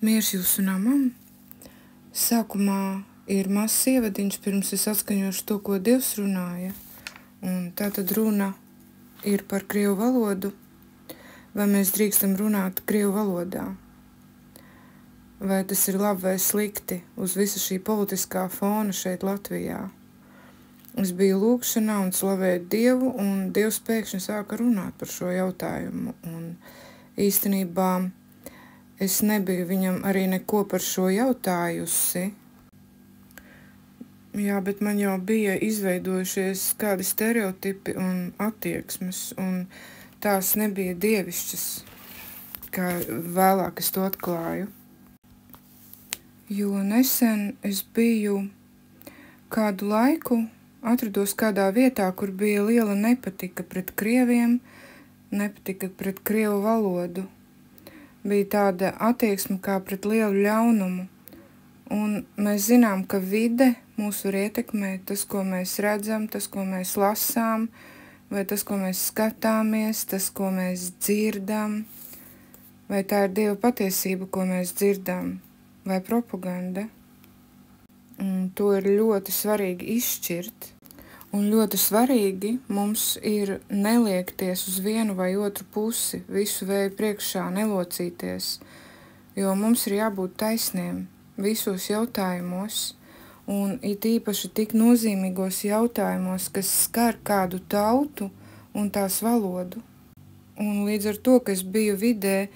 Miers jūsu namam. Sākumā ir mazs ievadiņš, pirms es atskaņošu to, ko Dievs runāja. Un tātad runa ir par krievu valodu, vai mēs drīkstam runāt krievu valodā. Vai tas ir labi vai slikti uz visa šī politiskā fona šeit Latvijā. Es biju lūgšanā un slavēju Dievu, un Dievs pēkšņi sāka runāt par šo jautājumu. Un īstenībā es nebiju viņam arī neko par šo jautājusi. Jā, bet man jau bija izveidojušies kādi stereotipi un attieksmes, un tās nebija dievišķas, kā vēlāk es to atklāju. Jo nesen es biju kādu laiku, atrados kādā vietā, kur bija liela nepatika pret krieviem, nepatika pret krievu valodu. Bija tāda attieksme kā pret lielu ļaunumu. Un mēs zinām, ka vide mūs var ietekmēt, tas, ko mēs redzam, tas, ko mēs lasām, vai tas, ko mēs skatāmies, tas, ko mēs dzirdam, vai tā ir Dieva patiesība, ko mēs dzirdam, vai propaganda. Un to ir ļoti svarīgi izšķirt. Un ļoti svarīgi mums ir neliekties uz vienu vai otru pusi, visu vēju priekšā nelocīties, jo mums ir jābūt taisniem visos jautājumos, un it īpaši tik nozīmīgos jautājumos, kas skar kādu tautu un tās valodu. Un līdz ar to, ka es biju vidē,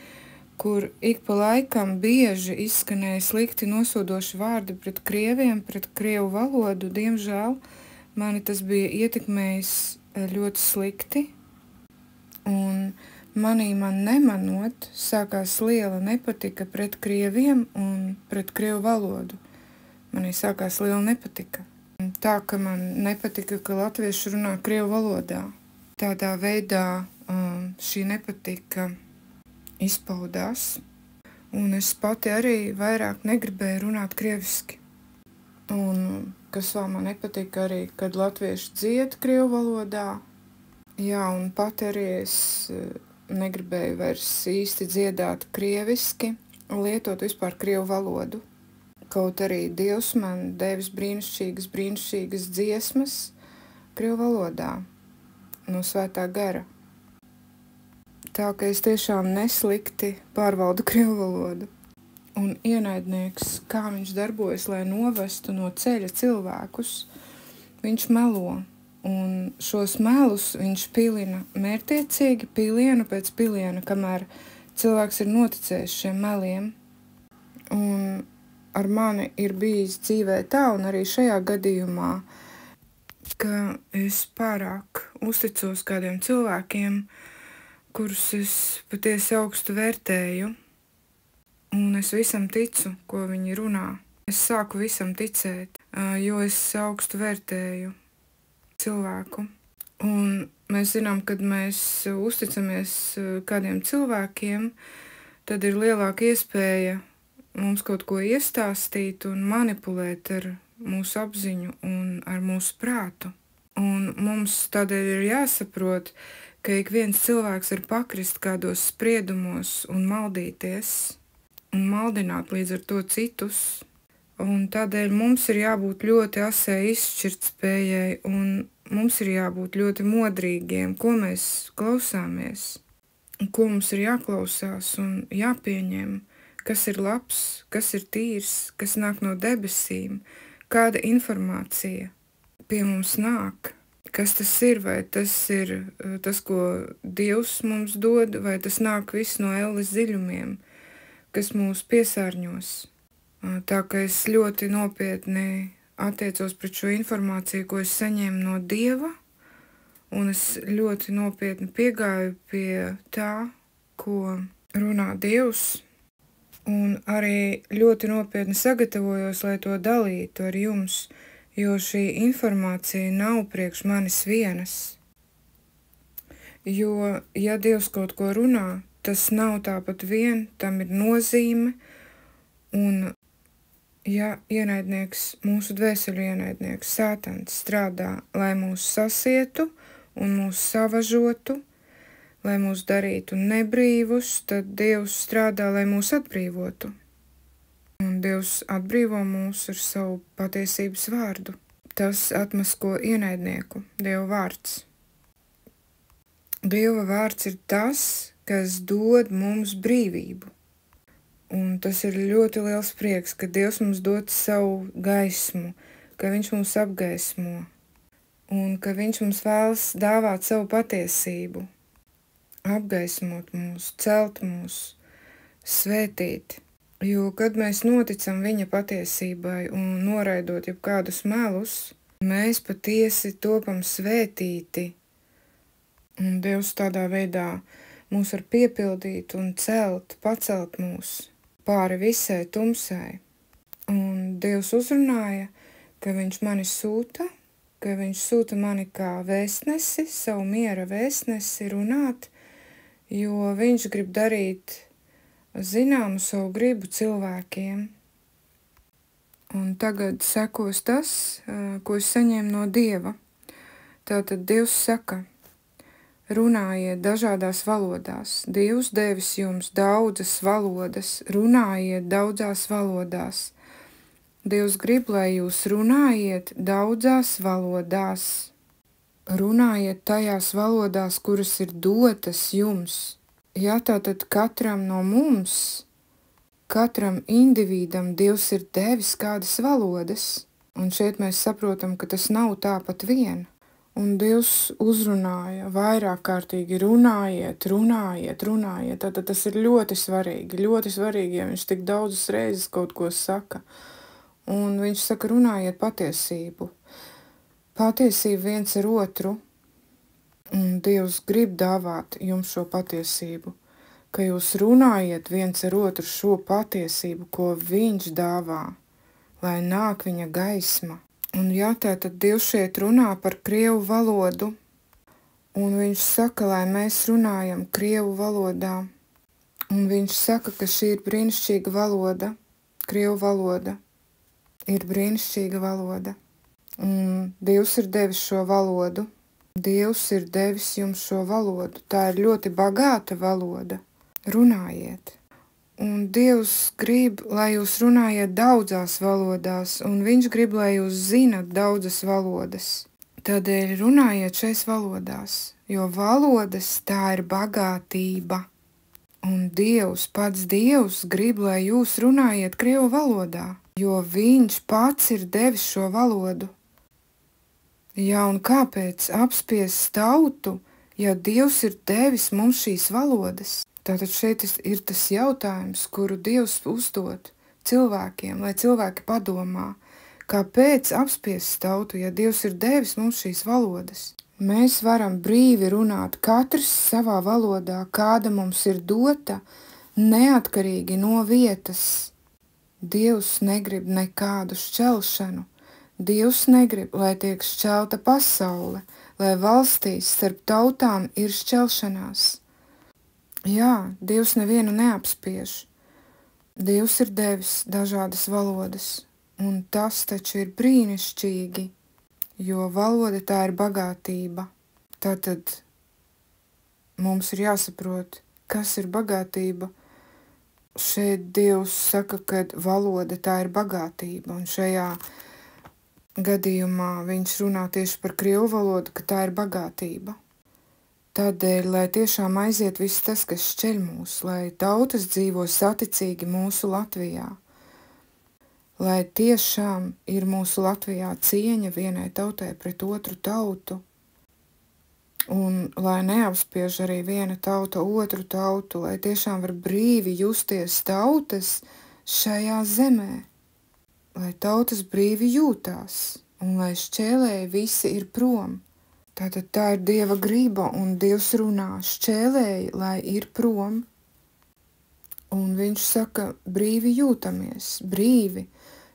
kur ik pa laikam bieži izskanēja slikti nosodoši vārdi pret krieviem, pret krievu valodu, diemžēl, mani tas bija ietekmējis ļoti slikti, un man nemanot sākās liela nepatika pret krieviem un pret krievu valodu. Manī sākās liela nepatika. Tā, ka man nepatika, ka latvieši runā krievu valodā. Tādā veidā šī nepatika izpaudās, un es pati arī vairāk negribēju runāt krieviski. Un kas vēl man nepatika arī, kad latvieši dzied krievu valodā. Jā, un pati arī es negribēju vairs īsti dziedāt krieviski un lietot vispār krievu valodu. Kaut arī Dievs man devis brīnišķīgas dziesmas krievu valodā no Svētā gara. Tā, ka es tiešām neslikti pārvaldu krievu valodu. Un ienaidnieks, kā viņš darbojas, lai novestu no ceļa cilvēkus, viņš melo. Un šos melus viņš pilina mērtiecīgi, pilienu pēc piliena, kamēr cilvēks ir noticējis šiem meliem. Un ar mani ir bijis dzīvē tā, un arī šajā gadījumā, ka es pārāk uzticos kādiem cilvēkiem, kurus es patiesi augstu vērtēju, un es visam ticu, ko viņi runā. Es sāku visam ticēt, jo es augstu vērtēju cilvēku. Un mēs zinām, kad mēs uzticamies kādiem cilvēkiem, tad ir lielāka iespēja mums kaut ko iestāstīt un manipulēt ar mūsu apziņu un ar mūsu prātu. Un mums tādēļ ir jāsaprot, ka ik viens cilvēks var pakrist kādos spriedumos un maldīties un maldināt līdz ar to citus. Un tādēļ mums ir jābūt ļoti asai izšķirtspējai un mums ir jābūt ļoti modrīgiem, ko mēs klausāmies un ko mums ir jāklausās un jāpieņem, kas ir labs, kas ir tīrs, kas nāk no debesīm, kāda informācija pie mums nāk. Kas tas ir, vai tas ir tas, ko Dievs mums dod, vai tas nāk viss no elles dziļumiem, kas mūs piesārņos. Tā ka es ļoti nopietni attiecos pret šo informāciju, ko es saņēmu no Dieva, un es ļoti nopietni piegāju pie tā, ko runā Dievs, un arī ļoti nopietni sagatavojos, lai to dalītu ar jums, jo šī informācija nav priekš manis vienas. Jo, ja Dievs kaut ko runā, tas nav tāpat vien, tam ir nozīme, un ja ienaidnieks, mūsu dvēseli ienaidnieks, Sātans strādā, lai mūs sasietu un mūs savažotu, lai mūs darītu nebrīvus, tad Dievs strādā, lai mūs atbrīvotu. Un Dievs atbrīvo mūs ar savu patiesības vārdu. Tas atmasko ienaidnieku, Dieva vārds. Dieva vārds ir tas, kas dod mums brīvību. Un tas ir ļoti liels prieks, ka Dievs mums dod savu gaismu, ka Viņš mūs apgaismo un ka Viņš mums vēlas dāvāt savu patiesību, apgaismot mūs, celt mūs, svētīt. Jo, kad mēs noticam Viņa patiesībai un noraidot jebkādus melus, mēs patiesi topam svētīti. Un Dievs tādā veidā mūs var piepildīt un pacelt mūs pāri visai tumsai. Un Dievs uzrunāja, ka Viņš mani sūta, ka Viņš sūta mani kā vēstnesi, savu miera vēstnesi runāt, jo Viņš grib darīt zināmu savu gribu cilvēkiem. Un tagad sekos tas, ko es saņēmu no Dieva. Tātad Dievs saka, runājiet dažādās valodās. Dievs devis jums daudzas valodas, runājiet daudzās valodās. Dievs grib, lai jūs runājiet daudzās valodās. Runājiet tajās valodās, kuras ir dotas jums. Ja tātad katram no mums, katram individam Dievs ir devis kādas valodas, un šeit mēs saprotam, ka tas nav tāpat vien. Un Dievs uzrunāja vairāk kārtīgi runājiet. Tātad tas ir ļoti svarīgi, ja Viņš tik daudzas reizes kaut ko saka. Un Viņš saka, runājiet patiesību. Patiesību viens ar otru. Un Dievs grib dāvāt jums šo patiesību, ka jūs runājiet viens ar otru šo patiesību, ko Viņš dāvā, lai nāk Viņa gaisma. Un jā, tātad Dievs šeit runā par krievu valodu, un Viņš saka, lai mēs runājam krievu valodā. Un Viņš saka, ka šī ir brīnišķīga valoda, krievu valoda ir brīnišķīga valoda. Un Dievs ir devis šo valodu. Dievs ir devis jums šo valodu. Tā ir ļoti bagāta valoda. Runājiet. Un Dievs grib, lai jūs runājat daudzās valodās, un Viņš grib, lai jūs zinat daudzas valodas. Tādēļ runājiet šais valodās, jo valodas tā ir bagātība. Un pats Dievs grib, lai jūs runājiet krievu valodā, jo Viņš pats ir devis šo valodu. Jā, un kāpēc apspiest tautu, ja Dievs ir devis mums šīs valodas? Tātad šeit ir tas jautājums, kuru Dievs uzdod cilvēkiem, lai cilvēki padomā, kāpēc apspiest tautu, ja Dievs ir devis mums šīs valodas? Mēs varam brīvi runāt katrs savā valodā, kāda mums ir dota, neatkarīgi no vietas. Dievs negrib nekādu šķelšanu. Dievs negrib, lai tiek šķelta pasaule, lai valstīs starp tautām ir šķelšanās. Jā, Dievs nevienu neapspiež. Dievs ir devis dažādas valodas, un tas taču ir brīnišķīgi, jo valoda tā ir bagātība. Tātad mums ir jāsaprot, kas ir bagātība. Šeit Dievs saka, ka valoda tā ir bagātība, un šajā gadījumā Viņš runā tieši par krievu valodu, ka tā ir bagātība. Tādēļ, lai tiešām aiziet viss tas, kas šķeļ mūs, lai tautas dzīvo saticīgi mūsu Latvijā, lai tiešām ir mūsu Latvijā cieņa vienai tautai pret otru tautu, un lai neapspiež arī viena tauta otru tautu, lai tiešām var brīvi justies tautas šajā zemē. Lai tautas brīvi jūtās, un lai šķēlēji visi ir prom. Tātad tā ir Dieva griba, un Dievs runā šķēlēji, lai ir prom. Un Viņš saka, brīvi jūtamies, brīvi.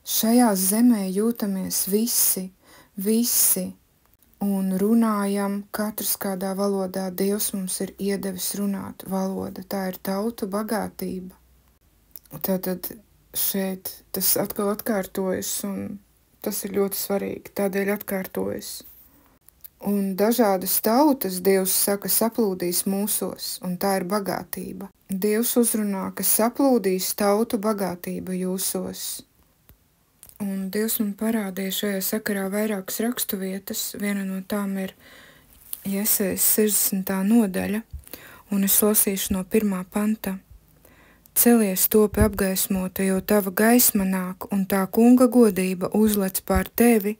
Šajā zemē jūtamies visi. Un runājam katrs kādā valodā. Dievs mums ir iedevis runāt valoda. Tā ir tautu bagātība. Tātad šeit tas atkal atkārtojas, un tas ir ļoti svarīgi, tādēļ atkārtojas. Un dažādas tautas Dievs saka saplūdīs mūsos, un tā ir bagātība. Dievs uzrunā, ka saplūdīs tautu bagātība jūsos. Un Dievs man parādīja šajā sakarā vairākas raksturvietas. Viena no tām ir Jesajas 60. nodaļa, un es lasīšu no 1. panta. Celies topi apgaismota, jo tava gaisma nāk, un tā kunga godība uzlec pār tevi.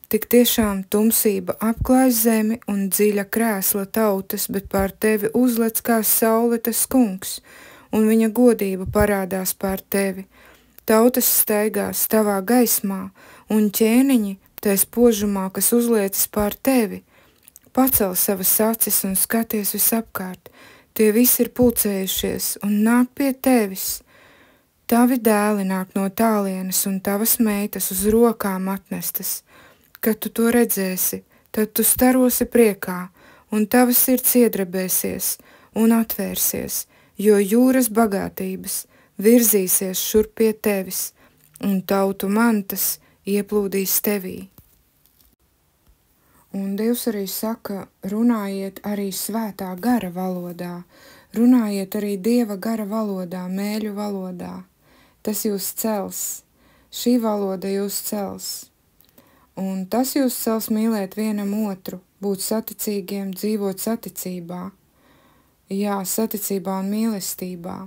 Tik tiešām tumsība apklāj zemi un dziļa krēsla tautas, bet pār tevi uzlec kā saule tas kungs, un viņa godība parādās pār tevi. Tautas staigās tavā gaismā, un ķēniņi tai spožumā, kas uzliecas pār tevi. Pacel savas acis un skaties visapkārt. Tie visi ir pulcējušies un nāk pie tevis. Tavi dēli nāk no tālienes un tavas meitas uz rokām atnestas. Kad tu to redzēsi, tad tu starosi priekā, un tava sirds iedrebēsies un atvērsies, jo jūras bagātības virzīsies šurp pie tevis, un tautu mantas ieplūdīs tevī. Un Dievs arī saka, runājiet arī svētā gara valodā, runājiet arī Dieva gara valodā, mēļu valodā. Tas jūs cels, šī valoda jūs cels. Un tas jūs cels mīlēt vienam otru, būt saticīgiem, dzīvot saticībā. Jā, saticībā un mīlestībā.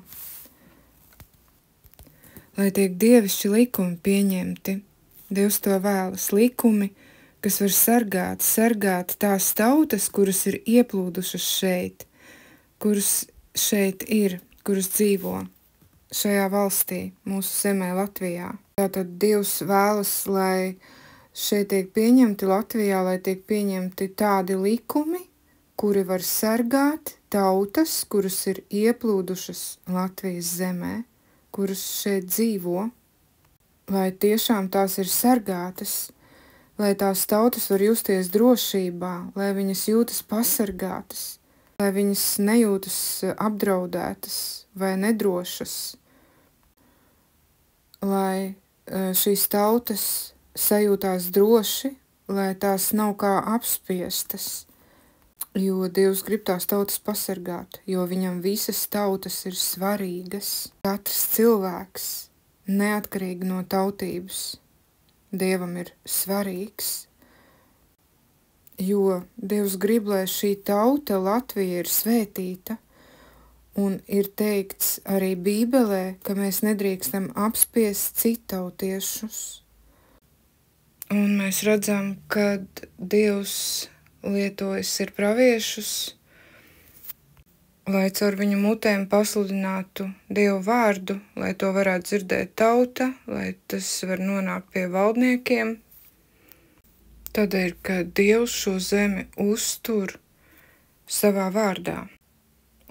Lai tiek dievišķi likumi pieņemti, Dievs to vēlas likumi, kas var sargāt tās tautas, kuras ir ieplūdušas šeit, kuras šeit ir, kuras dzīvo šajā valstī, mūsu zemē Latvijā. Tātad Dievs vēlas, lai šeit tiek pieņemti Latvijā, lai tiek pieņemti tādi likumi, kuri var sargāt tautas, kuras ir ieplūdušas Latvijas zemē, kuras šeit dzīvo, lai tiešām tās ir sargātas, lai tās tautas var justies drošībā, lai viņas jūtas pasargātas, lai viņas nejūtas apdraudētas vai nedrošas, lai šīs tautas sajūtās droši, lai tās nav kā apspiestas, jo Dievs grib tās tautas pasargāt, jo viņam visas tautas ir svarīgas. Katrs cilvēks, neatkarīgi no tautības, Dievam ir svarīgs, jo Dievs grib, lai šī tauta Latvija ir svētīta, un ir teikts arī Bībelē, ka mēs nedrīkstam apspiest citautiešus. Un mēs redzam, kad Dievs lietojas ir praviešus, lai caur viņu mutēm pasludinātu Dievu vārdu, lai to varētu dzirdēt tauta, lai tas var nonākt pie valdniekiem. Tādēļ, ka Dievs šo zemi uztur savā vārdā.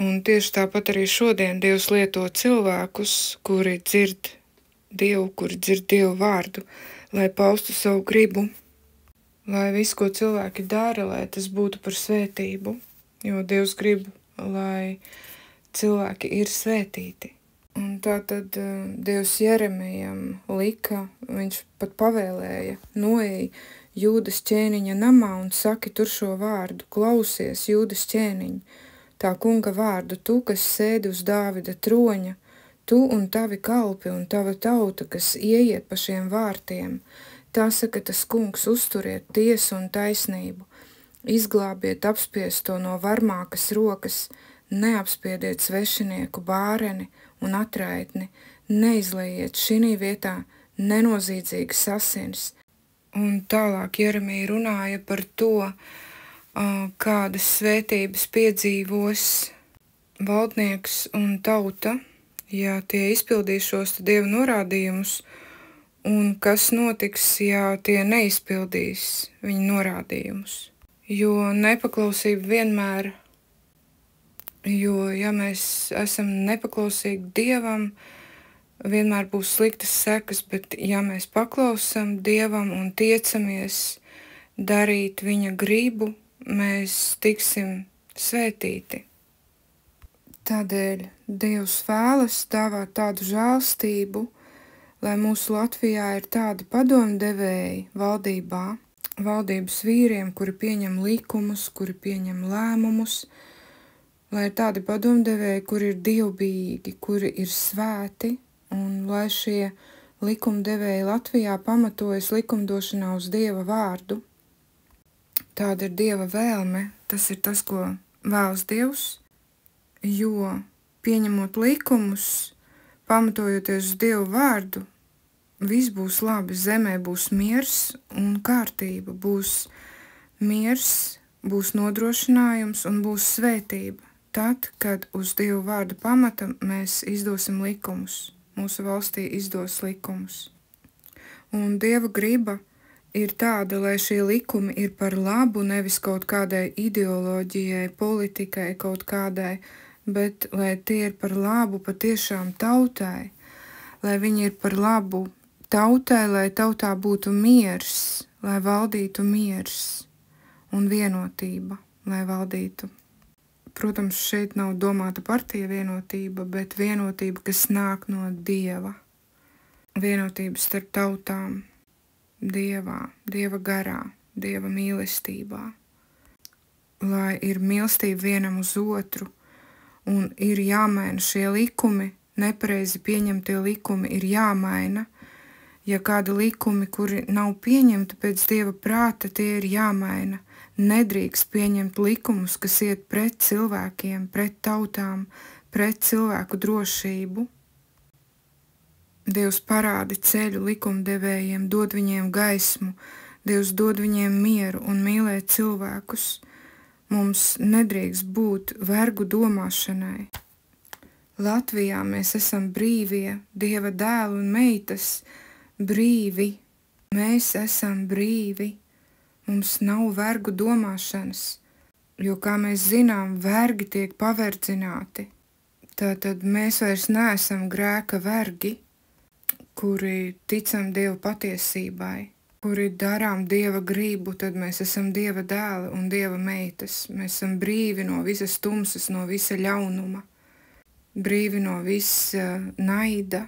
Un tieši tāpat arī šodien Dievs lieto cilvēkus, kuri dzird Dievu vārdu, lai paustu savu gribu, lai visu, ko cilvēki dara, lai tas būtu par svētību, jo Dievs grib, lai cilvēki ir svētīti. Un tā tad Dievs Jeremijam lika, viņš pat pavēlēja, noej Jūdas ķēniņa namā un saki tur šo vārdu, klausies Jūdas ķēniņu, tā kunga vārdu, tu, kas sēdi uz Dāvida troņa, tu un tavi kalpi un tava tauta, kas ieiet pa šiem vārtiem, tā saka tas kungs, uzturiet tiesu un taisnību, izglābiet apspiesto no varmākas rokas, neapspiediet svešinieku bāreni un atraitni, neizlejiet šinī vietā nenozīdzīgas asins. Un tālāk Jeremija runāja par to, kādas svētības piedzīvos valdnieks un tauta, ja tie izpildīs šos Dieva norādījumus, un kas notiks, ja tie neizpildīs viņa norādījumus. Jo nepaklausība vienmēr, ja mēs esam nepaklausīgi Dievam, vienmēr būs sliktas sekas, bet ja mēs paklausam Dievam un tiecamies darīt viņa gribu, mēs tiksim svētīti. Tādēļ Dievs vēlas dāvāt tādu žēlstību, lai mūsu Latvijā ir tādi padomdevēji valdībā, valdības vīriem, kuri pieņem likumus, kuri pieņem lēmumus, lai ir tādi padomdevēji, kuri ir dievbijīgi, kuri ir svēti, un lai šie likumdevēji Latvijā pamatojas likumdošanā uz Dieva vārdu. Tāda ir Dieva vēlme, tas ir tas, ko vēlas Dievs, jo pieņemot likumus, pamatojoties uz Dieva vārdu, viss būs labi, zemē būs miers un kārtība, būs miers, būs nodrošinājums un būs svētība. Tad, kad uz Dieva vārda pamata mēs izdosim likumus, mūsu valstī izdos likumus. Un Dieva griba ir tāda, lai šie likumi ir par labu, nevis kaut kādai ideoloģijai, politikai, kaut kādai, bet lai tie ir par labu patiešām tautai, lai viņi ir par labu tautai, lai tautā būtu miers, lai valdītu miers un vienotība, lai valdītu. Protams, šeit nav domāta partija vienotība, bet vienotība, kas nāk no Dieva. Vienotība starp tautām, Dieva garā, Dieva mīlestībā. Lai ir mīlestība vienam uz otru, un ir jāmaina šie likumi, nepareizi pieņemtie likumi ir jāmaina. Ja kādi likumi, kuri nav pieņemti pēc Dieva prāta, tie ir jāmaina. Nedrīkst pieņemt likumus, kas iet pret cilvēkiem, pret tautām, pret cilvēku drošību. Dievs parāda ceļu likumdevējiem, dod viņiem gaismu, Dievs dod viņiem mieru un mīlēt cilvēkus. Mums nedrīkst būt vergu domāšanai. Latvijā mēs esam brīvie, Dieva dēli un meitas, brīvi. Mēs esam brīvi. Mums nav vergu domāšanas, jo, kā mēs zinām, vergi tiek paverdzināti. Tātad mēs vairs neesam grēka vergi, kuri ticam Dieva patiesībai, kuri darām Dieva gribu, tad mēs esam Dieva dēli un Dieva meitas. Mēs esam brīvi no visas tumsas, no visa ļaunuma, brīvi no visa naida.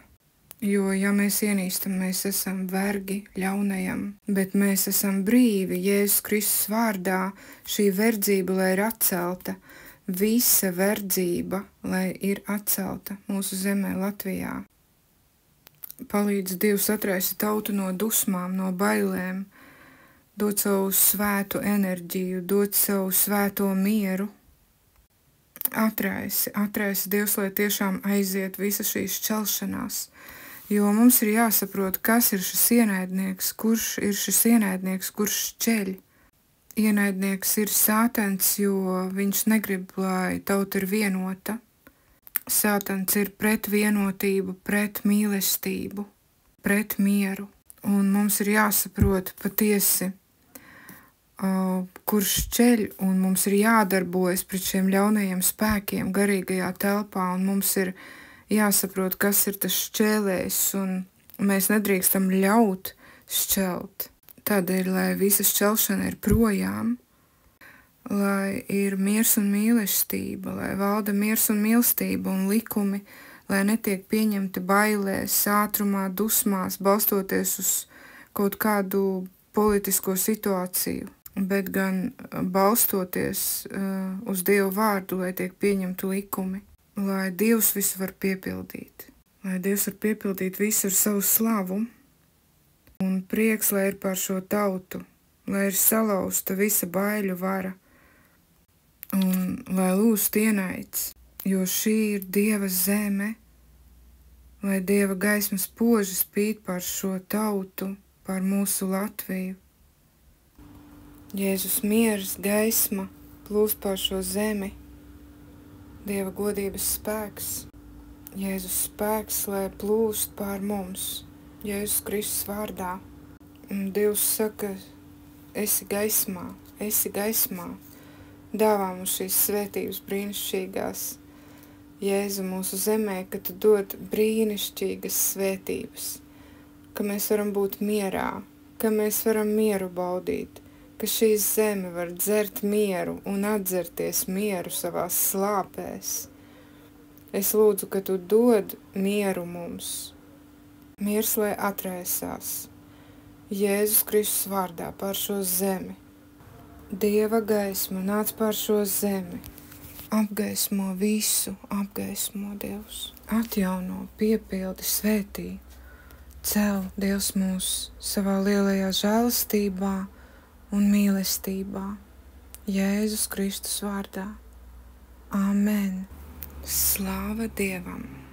Jo, ja mēs ienīstam, mēs esam vergi ļaunajam, bet mēs esam brīvi. Jēzus Kristus vārdā šī verdzība, lai ir atcelta, visa verdzība, lai ir atcelta mūsu zemē Latvijā. Palīdz Dievs atraisi tautu no dusmām, no bailēm, dod savu svētu enerģiju, dod savu svēto mieru. Atraisi Dievs, lai tiešām aiziet visa šīs šķelšanās. Jo mums ir jāsaprot, kas ir šis ienaidnieks, kurš ir šis ienaidnieks, kurš šķeļ. Ienaidnieks ir Sātans, jo viņš negrib, lai tauta ir vienota. Sātans ir pret vienotību, pret mīlestību, pret mieru. Un mums ir jāsaprot patiesi, kurš šķeļ, un mums ir jādarbojas pret šiem ļaunajiem spēkiem garīgajā telpā, un mums ir jāsaprot, kas ir tas šķēlējs, un mēs nedrīkstam ļaut šķelt. Tādēļ, lai visa šķelšana ir projām, lai ir miers un mīlestība, lai valda miers un mīlestība un likumi, lai netiek pieņemti bailēs, ātrumā, dusmās, balstoties uz kaut kādu politisko situāciju, bet gan balstoties uz Dievu vārdu, lai tiek pieņemti likumi. Lai Dievs visu var piepildīt, lai Dievs var piepildīt visu ar savu slavu, un prieks, lai ir par šo tautu, lai ir salauzta visa baiļu vara, un lai lūst ienaids, jo šī ir Dieva zeme, lai Dieva gaisma spoži spīd par šo tautu, par mūsu Latviju. Jēzus miers, gaisma plūst par šo zemi, Dieva godības spēks, Jēzus spēks, lai plūst pār mums, Jēzus Kristus vārdā. Un Dievs saka, esi gaismā, dāvā mums šīs svētības brīnišķīgās, Jēzu mūsu zemē, ka tu dod brīnišķīgas svētības, ka mēs varam būt mierā, ka mēs varam mieru baudīt, ka šī zeme var dzert mieru un atdzerties mieru savās slāpēs. Es lūdzu, ka tu dod mieru mums. Miers, lai atraisās. Jēzus Kristus vārdā pār šo zemi. Dieva gaisma nāc pār šo zemi. Apgaismo visu, apgaismo Dievs. Atjauno, piepildi, svētī. Cel Dievs mūs savā lielajā žēlastībā un mīlestībā. Jēzus Kristus vārdā. Āmen. Slāva Dievam!